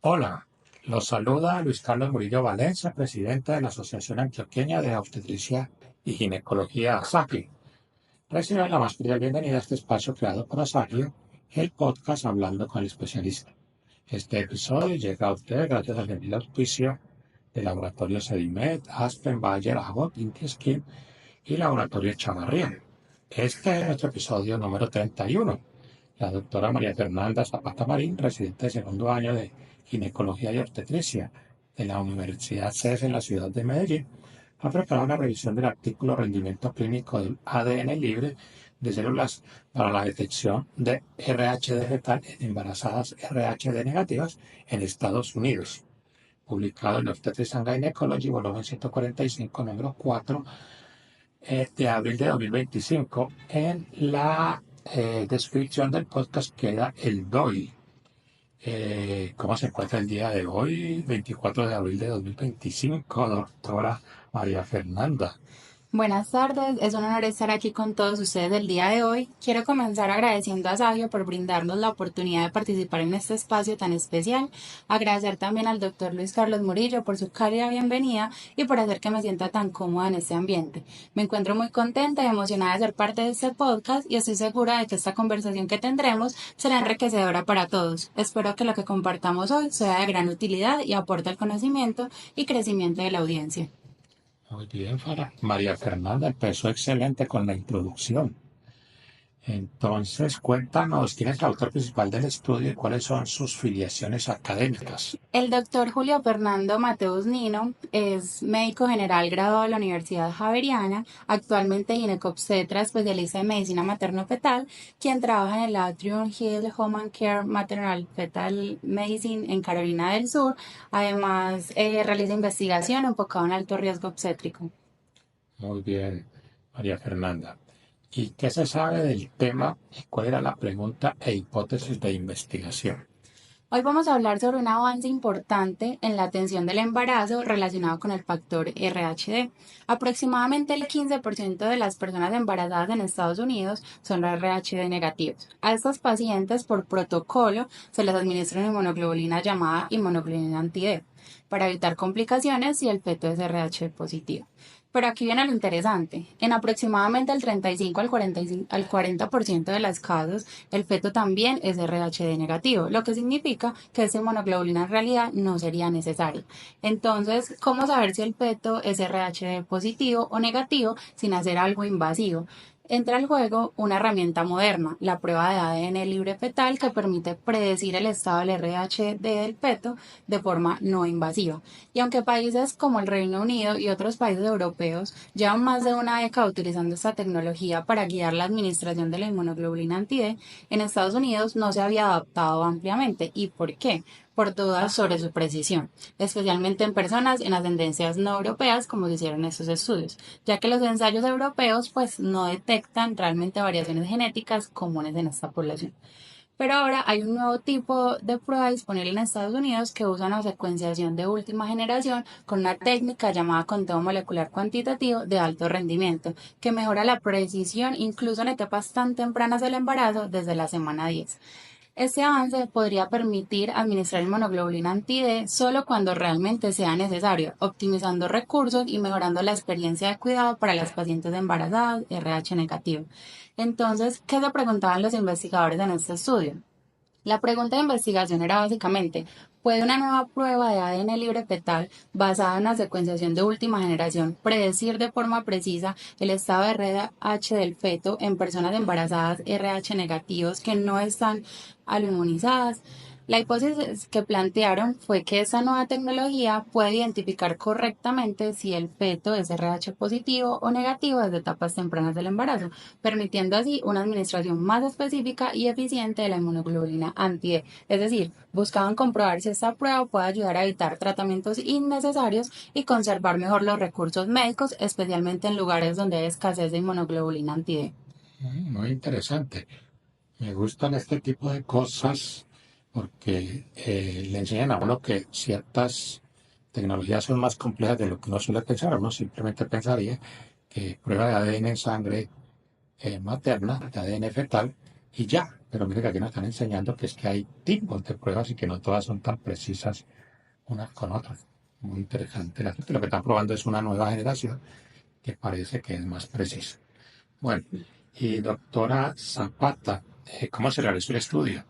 Hola, los saluda Luis Carlos Murillo Valencia, presidente de la Asociación Antioqueña de Obstetricia y Ginecología ASAGI. Recibe la más cordial bienvenida a este espacio creado por ASAGI, el podcast Hablando con el Especialista. Este episodio llega a ustedes gracias al gentil auspicio de Laboratorio Sedimed, Aspen, Bayer, Abbott, Inti Skin y Laboratorio Chavarría. Este es nuestro episodio número 31. La doctora María Fernanda Zapata Marín, residente de segundo año de Ginecología y Obstetricia de la Universidad CES en la ciudad de Medellín, ha preparado una revisión del artículo Rendimiento clínico del ADN libre de células para la detección de RHD fetal en embarazadas RHD negativas en Estados Unidos, publicado en Obstetrics and Gynecology, volumen 145, número 4, de abril de 2025. En la descripción del podcast queda el DOI. ¿Cómo se encuentra el día de hoy, 24 de abril de 2025, doctora María Fernanda? Buenas tardes, es un honor estar aquí con todos ustedes el día de hoy. Quiero comenzar agradeciendo a Sabio por brindarnos la oportunidad de participar en este espacio tan especial. Agradecer también al doctor Luis Carlos Murillo por su cálida bienvenida y por hacer que me sienta tan cómoda en este ambiente. Me encuentro muy contenta y emocionada de ser parte de este podcast y estoy segura de que esta conversación que tendremos será enriquecedora para todos. Espero que lo que compartamos hoy sea de gran utilidad y aporte al conocimiento y crecimiento de la audiencia. Muy bien, María Fernanda empezó excelente con la introducción. Entonces, cuéntanos quién es el autor principal del estudio y cuáles son sus filiaciones académicas. El doctor Julio Fernando Mateus Nino es médico general graduado de la Universidad Javeriana, actualmente ginecobstetra, especialista en medicina materno-fetal, quien trabaja en el Atrium Hill Home and Care Maternal Fetal Medicine en Carolina del Sur. Además, realiza investigación enfocada en alto riesgo obstétrico. Muy bien, María Fernanda. ¿Y qué se sabe del tema y cuál era la pregunta e hipótesis de investigación? Hoy vamos a hablar sobre un avance importante en la atención del embarazo relacionado con el factor RHD. Aproximadamente el 15% de las personas embarazadas en Estados Unidos son RHD negativos. A estos pacientes, por protocolo, se les administra una inmunoglobulina llamada inmunoglobulina anti-D para evitar complicaciones si el feto es RH positivo. Pero aquí viene lo interesante. En aproximadamente el 35 al 40% de los casos, el feto también es RHD negativo, lo que significa que esta inmunoglobulina en realidad no sería necesaria. Entonces, ¿cómo saber si el feto es RH positivo o negativo sin hacer algo invasivo? Entra al juego una herramienta moderna, la prueba de ADN libre fetal, que permite predecir el estado del RH del feto de forma no invasiva. Y aunque países como el Reino Unido y otros países europeos llevan más de una década utilizando esta tecnología para guiar la administración de la inmunoglobulina anti-D, en Estados Unidos no se había adaptado ampliamente. ¿Y por qué? Por dudas sobre su precisión, especialmente en personas en ascendencias no europeas, como se hicieron estos estudios, ya que los ensayos europeos pues no detectan realmente variaciones genéticas comunes en esta población. Pero ahora hay un nuevo tipo de prueba disponible en Estados Unidos que usa una secuenciación de última generación con una técnica llamada conteo molecular cuantitativo de alto rendimiento, que mejora la precisión incluso en etapas tan tempranas del embarazo desde la semana 10. Este avance podría permitir administrar inmunoglobulina anti-D solo cuando realmente sea necesario, optimizando recursos y mejorando la experiencia de cuidado para las pacientes embarazadas RH negativo. Entonces, ¿qué se preguntaban los investigadores en este estudio? La pregunta de investigación era básicamente, ¿puede una nueva prueba de ADN libre fetal basada en una secuenciación de última generación predecir de forma precisa el estado de RH del feto en personas embarazadas RH negativos que no están inmunizadas? La hipótesis que plantearon fue que esta nueva tecnología puede identificar correctamente si el feto es RH positivo o negativo desde etapas tempranas del embarazo, permitiendo así una administración más específica y eficiente de la inmunoglobulina anti-D. Es decir, buscaban comprobar si esta prueba puede ayudar a evitar tratamientos innecesarios y conservar mejor los recursos médicos, especialmente en lugares donde hay escasez de inmunoglobulina anti-D. Muy interesante. Me gustan este tipo de cosas porque le enseñan a uno que ciertas tecnologías son más complejas de lo que uno suele pensar. Uno simplemente pensaría que prueba de ADN en sangre materna, de ADN fetal, y ya. Pero mire que aquí nos están enseñando que es que hay tipos de pruebas y que no todas son tan precisas unas con otras. Muy interesante. Lo que están probando es una nueva generación que parece que es más precisa. Bueno, y doctora Zapata, ¿cómo se realizó el estudio?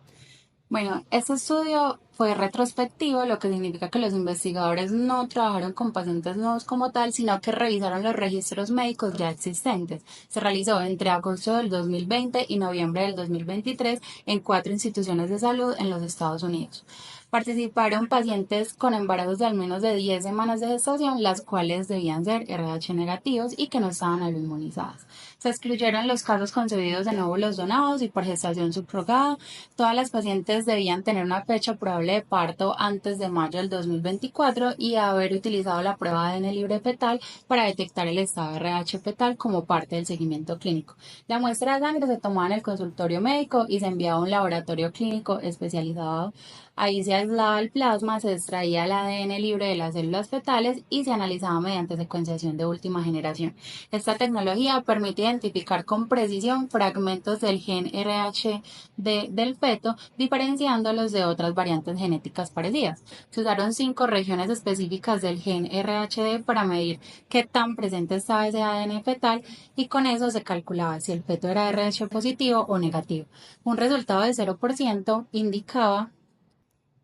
Bueno, este estudio fue retrospectivo, lo que significa que los investigadores no trabajaron con pacientes nuevos como tal, sino que revisaron los registros médicos ya existentes. Se realizó entre agosto del 2020 y noviembre del 2023 en 4 instituciones de salud en los Estados Unidos. Participaron pacientes con embarazos de al menos de 10 semanas de gestación, las cuales debían ser RH negativos y que no estaban inmunizadas. Se excluyeron los casos concebidos en óvulos donados y por gestación subrogada. Todas las pacientes debían tener una fecha probable de parto antes de mayo del 2024 y haber utilizado la prueba de ADN libre fetal para detectar el estado de RH fetal como parte del seguimiento clínico. La muestra de sangre se tomaba en el consultorio médico y se enviaba a un laboratorio clínico especializado. Ahí se aislaba el plasma, se extraía el ADN libre de las células fetales y se analizaba mediante secuenciación de última generación. Esta tecnología permite identificar con precisión fragmentos del gen RH del feto, diferenciándolos de otras variantes genéticas parecidas. Se usaron 5 regiones específicas del gen RHD para medir qué tan presente estaba ese ADN fetal y con eso se calculaba si el feto era RH positivo o negativo. Un resultado de 0% indicaba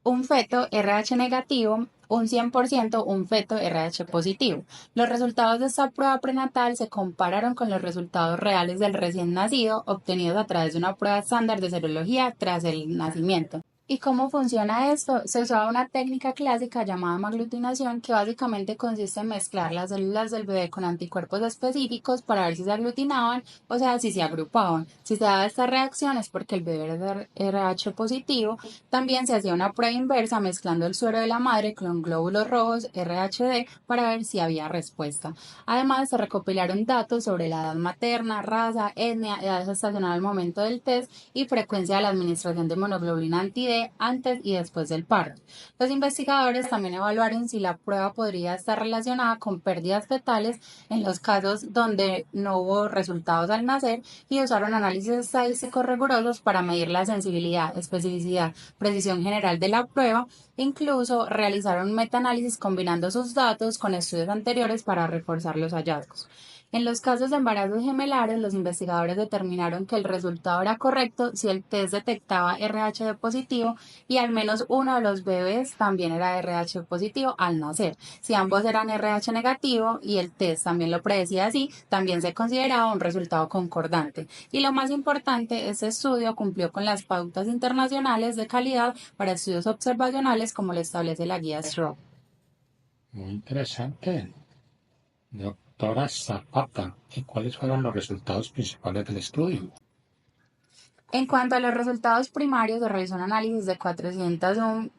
un feto RH negativo, un 100% un feto RH positivo. Los resultados de esta prueba prenatal se compararon con los resultados reales del recién nacido obtenidos a través de una prueba estándar de serología tras el nacimiento. ¿Y cómo funciona esto? Se usaba una técnica clásica llamada maglutinación que básicamente consiste en mezclar las células del bebé con anticuerpos específicos para ver si se aglutinaban, o sea, si se agrupaban. Si se daba esta reacción es porque el bebé era RH positivo. También se hacía una prueba inversa mezclando el suero de la madre con glóbulos rojos RHD para ver si había respuesta. Además, se recopilaron datos sobre la edad materna, raza, etnia, edad gestacional al momento del test y frecuencia de la administración de hemoglobina anti-D antes y después del parto. Los investigadores también evaluaron si la prueba podría estar relacionada con pérdidas fetales en los casos donde no hubo resultados al nacer y usaron análisis estadísticos rigurosos para medir la sensibilidad, especificidad, precisión general de la prueba. Incluso realizaron metaanálisis combinando sus datos con estudios anteriores para reforzar los hallazgos. En los casos de embarazos gemelares, los investigadores determinaron que el resultado era correcto si el test detectaba RH positivo y al menos uno de los bebés también era RH positivo al nacer. Si ambos eran RH negativo y el test también lo predecía así, también se consideraba un resultado concordante. Y lo más importante, este estudio cumplió con las pautas internacionales de calidad para estudios observacionales como lo establece la guía STROBE. Muy interesante. Doctora Zapata, ¿y cuáles fueron los resultados principales del estudio? En cuanto a los resultados primarios, se realizó un análisis de 401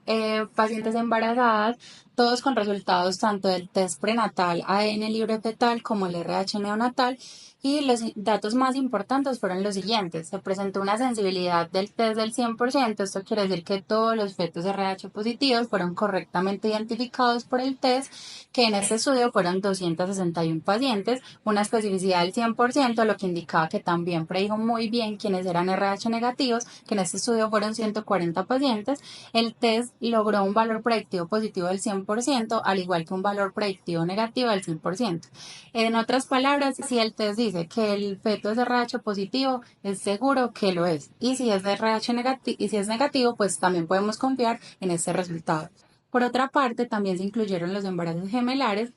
pacientes embarazadas, todos con resultados tanto del test prenatal ADN libre fetal como el RH neonatal, y los datos más importantes fueron los siguientes. Se presentó una sensibilidad del test del 100%, esto quiere decir que todos los fetos RH positivos fueron correctamente identificados por el test, que en este estudio fueron 261 pacientes, una especificidad del 100%, lo que indicaba que también predijo muy bien quiénes eran RH negativos, que en este estudio fueron 140 pacientes. El test logró un valor predictivo positivo del 100%, al igual que un valor predictivo negativo del 100%. En otras palabras, si el test dice que el feto es RH positivo, es seguro que lo es. Y si es RH negativo, y si es negativo, pues también podemos confiar en este resultado. Por otra parte, también se incluyeron los embarazos gemelares.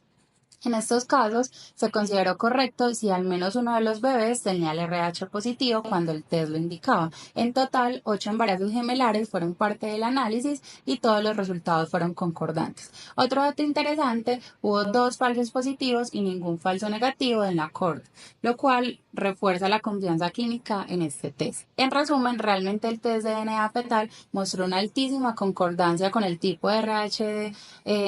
En estos casos, se consideró correcto si al menos uno de los bebés tenía el RH positivo cuando el test lo indicaba. En total, 8 embarazos gemelares fueron parte del análisis y todos los resultados fueron concordantes. Otro dato interesante, hubo 2 falsos positivos y ningún falso negativo en la cohort, lo cual refuerza la confianza clínica en este test. En resumen, realmente el test de DNA fetal mostró una altísima concordancia con el tipo de RH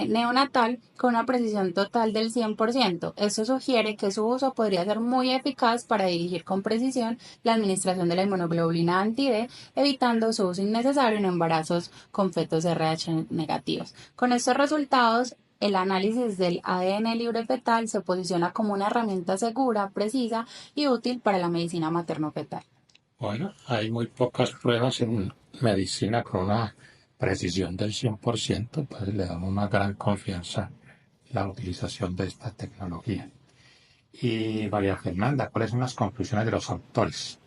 neonatal con una precisión total del 100%. Esto sugiere que su uso podría ser muy eficaz para dirigir con precisión la administración de la inmunoglobulina anti-D, evitando su uso innecesario en embarazos con fetos RH negativos. Con estos resultados, el análisis del ADN libre fetal se posiciona como una herramienta segura, precisa y útil para la medicina materno-fetal. Bueno, hay muy pocas pruebas en medicina con una precisión del 100%, pues le damos una gran confianza a la utilización de esta tecnología. Y María Fernanda, ¿cuáles son las conclusiones de los autores?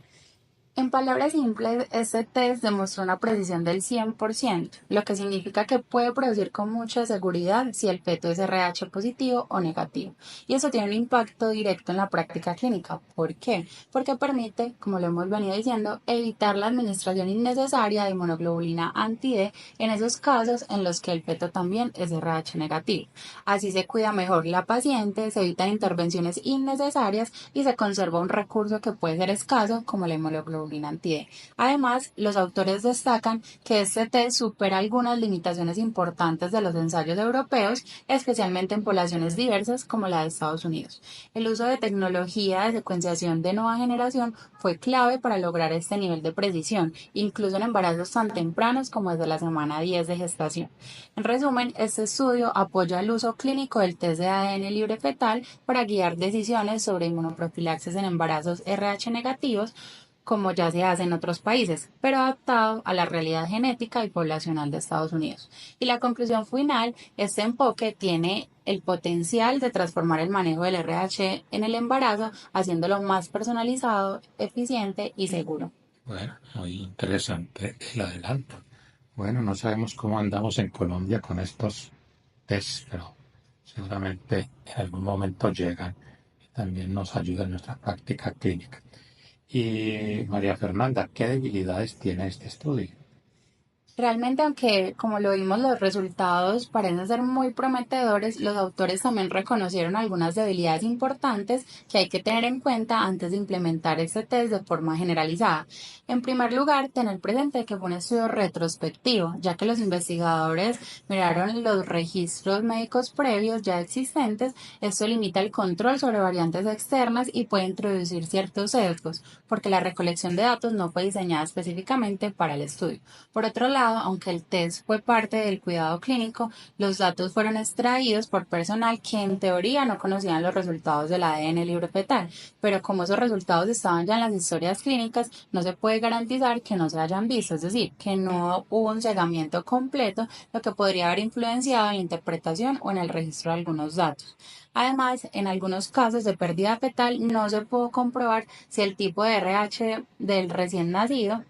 En palabras simples, este test demostró una precisión del 100%, lo que significa que puede producir con mucha seguridad si el feto es RH positivo o negativo. Y eso tiene un impacto directo en la práctica clínica. ¿Por qué? Porque permite, como lo hemos venido diciendo, evitar la administración innecesaria de inmunoglobulina anti-D en esos casos en los que el feto también es RH negativo. Así se cuida mejor la paciente, se evitan intervenciones innecesarias y se conserva un recurso que puede ser escaso como la inmunoglobulina anti-D. Además, los autores destacan que este test supera algunas limitaciones importantes de los ensayos europeos, especialmente en poblaciones diversas como la de Estados Unidos. El uso de tecnología de secuenciación de nueva generación fue clave para lograr este nivel de precisión, incluso en embarazos tan tempranos como desde la semana 10 de gestación. En resumen, este estudio apoya el uso clínico del test de ADN libre fetal para guiar decisiones sobre inmunoprofilaxis en embarazos RH negativos, como ya se hace en otros países, pero adaptado a la realidad genética y poblacional de Estados Unidos. Y la conclusión final, este enfoque tiene el potencial de transformar el manejo del RH en el embarazo, haciéndolo más personalizado, eficiente y seguro. Bueno, muy interesante el adelanto. Bueno, no sabemos cómo andamos en Colombia con estos tests, pero seguramente en algún momento llegan y también nos ayudan en nuestra práctica clínica. Y María Fernanda, ¿qué debilidades tiene este estudio? Realmente, aunque como lo vimos, los resultados parecen ser muy prometedores, los autores también reconocieron algunas debilidades importantes que hay que tener en cuenta antes de implementar este test de forma generalizada. En primer lugar, tener presente que fue un estudio retrospectivo, ya que los investigadores miraron los registros médicos previos ya existentes. Esto limita el control sobre variantes externas y puede introducir ciertos sesgos, porque la recolección de datos no fue diseñada específicamente para el estudio. Por otro lado, aunque el test fue parte del cuidado clínico, los datos fueron extraídos por personal que en teoría no conocían los resultados del ADN libre fetal, pero como esos resultados estaban ya en las historias clínicas, no se puede garantizar que no se hayan visto, es decir, que no hubo un cegamiento completo, lo que podría haber influenciado en la interpretación o en el registro de algunos datos. Además, en algunos casos de pérdida fetal no se pudo comprobar si el tipo de RH del recién nacido.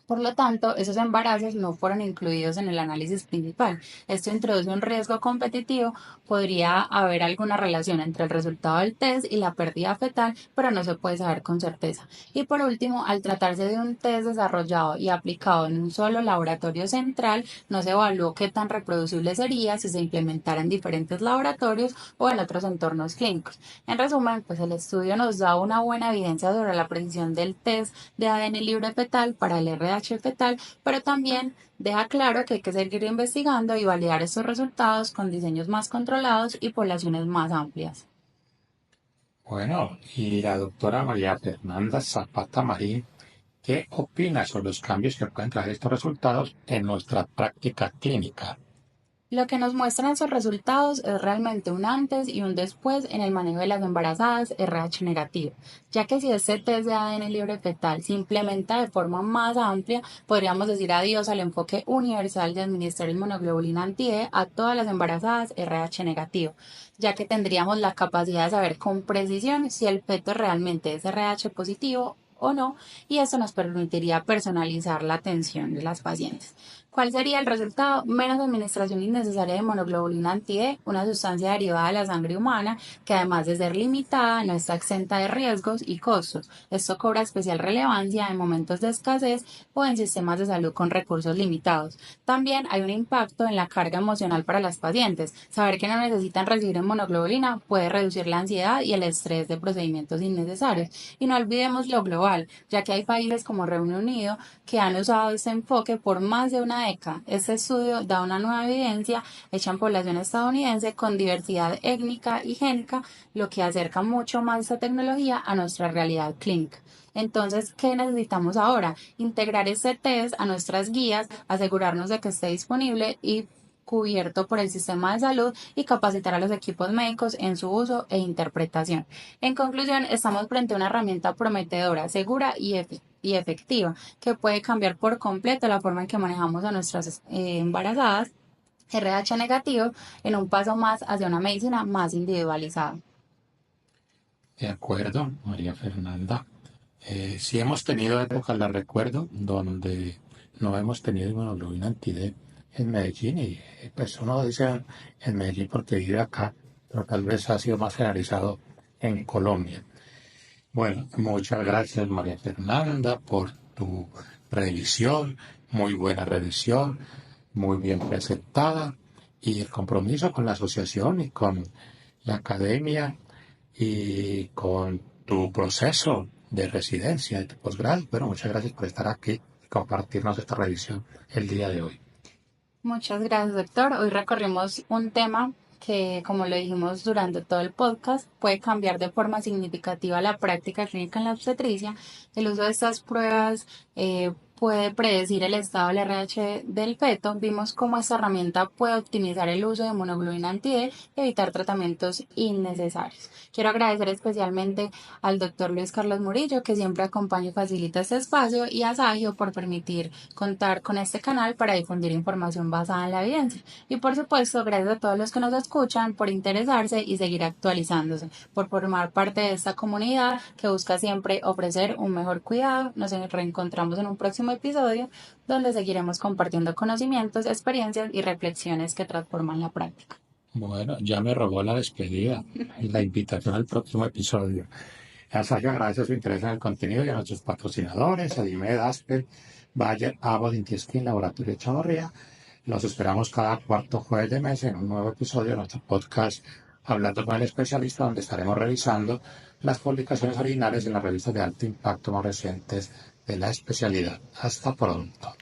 Por lo tanto, esos embarazos no fueron incluidos en el análisis principal. Esto introduce un riesgo competitivo. Podría haber alguna relación entre el resultado del test y la pérdida fetal, pero no se puede saber con certeza. Y por último, al tratarse de un test desarrollado y aplicado en un solo laboratorio central, no se evaluó qué tan reproducible sería si se implementara en diferentes laboratorios o en otros entornos clínicos. En resumen, pues el estudio nos da una buena evidencia sobre la precisión del test de ADN libre fetal para el RH fetal, pero también deja claro que hay que seguir investigando y validar estos resultados con diseños más controlados y poblaciones más amplias. Bueno, y la doctora María Fernanda Zapata Marín, ¿qué opina sobre los cambios que pueden traer estos resultados en nuestra práctica clínica? Lo que nos muestran esos resultados es realmente un antes y un después en el manejo de las embarazadas RH negativo, ya que si este test de ADN libre fetal se implementa de forma más amplia, podríamos decir adiós al enfoque universal de administrar inmunoglobulina anti-D a todas las embarazadas RH negativo, ya que tendríamos la capacidad de saber con precisión si el feto realmente es RH positivo o no, y eso nos permitiría personalizar la atención de las pacientes. ¿Cuál sería el resultado? Menos administración innecesaria de monoglobulina anti-D, una sustancia derivada de la sangre humana que además de ser limitada no está exenta de riesgos y costos. Esto cobra especial relevancia en momentos de escasez o en sistemas de salud con recursos limitados. También hay un impacto en la carga emocional para las pacientes. Saber que no necesitan recibir monoglobulina puede reducir la ansiedad y el estrés de procedimientos innecesarios. Y no olvidemos lo global, ya que hay países como Reino Unido que han usado este enfoque por más de una década. Este estudio da una nueva evidencia hecha en población estadounidense con diversidad étnica y génica, lo que acerca mucho más esta tecnología a nuestra realidad clínica. Entonces, ¿qué necesitamos ahora? Integrar este test a nuestras guías, asegurarnos de que esté disponible y cubierto por el sistema de salud y capacitar a los equipos médicos en su uso e interpretación. En conclusión, estamos frente a una herramienta prometedora, segura y efectiva, que puede cambiar por completo la forma en que manejamos a nuestras embarazadas RH negativo en un paso más hacia una medicina más individualizada. De acuerdo, María Fernanda. Sí hemos tenido épocas, la recuerdo, donde no hemos tenido inmunoglobulina anti-D en Medellín y pues uno dice en Medellín porque vive acá, pero tal vez ha sido más generalizado en Colombia. Bueno, muchas gracias María Fernanda por tu revisión, muy buena revisión, muy bien presentada y el compromiso con la asociación y con la academia y con tu proceso de residencia, de tu posgrado. Bueno, muchas gracias por estar aquí y compartirnos esta revisión el día de hoy. Muchas gracias, doctor. Hoy recorrimos un tema que, como lo dijimos durante todo el podcast, puede cambiar de forma significativa la práctica clínica en la obstetricia. El uso de estas pruebas puede predecir el estado del RH del feto. Vimos cómo esta herramienta puede optimizar el uso de monoglobulina anti-D y evitar tratamientos innecesarios. Quiero agradecer especialmente al doctor Luis Carlos Murillo, que siempre acompaña y facilita este espacio, y a Sagio por permitir contar con este canal para difundir información basada en la evidencia. Y por supuesto, gracias a todos los que nos escuchan por interesarse y seguir actualizándose, por formar parte de esta comunidad que busca siempre ofrecer un mejor cuidado. Nos reencontramos en un próximo episodio donde seguiremos compartiendo conocimientos, experiencias y reflexiones que transforman la práctica. Bueno, ya me robó la despedida y la invitación al próximo episodio. A Sayo agradece su interés en el contenido y a nuestros patrocinadores, Adimed, Asper, Bayer, Abbott, Intiskin, Laboratorio Echavarría. Los esperamos cada cuarto jueves de mes en un nuevo episodio de nuestro podcast Hablando con el Especialista, donde estaremos revisando las publicaciones originales en las revistas de alto impacto más recientes de la especialidad. Hasta pronto.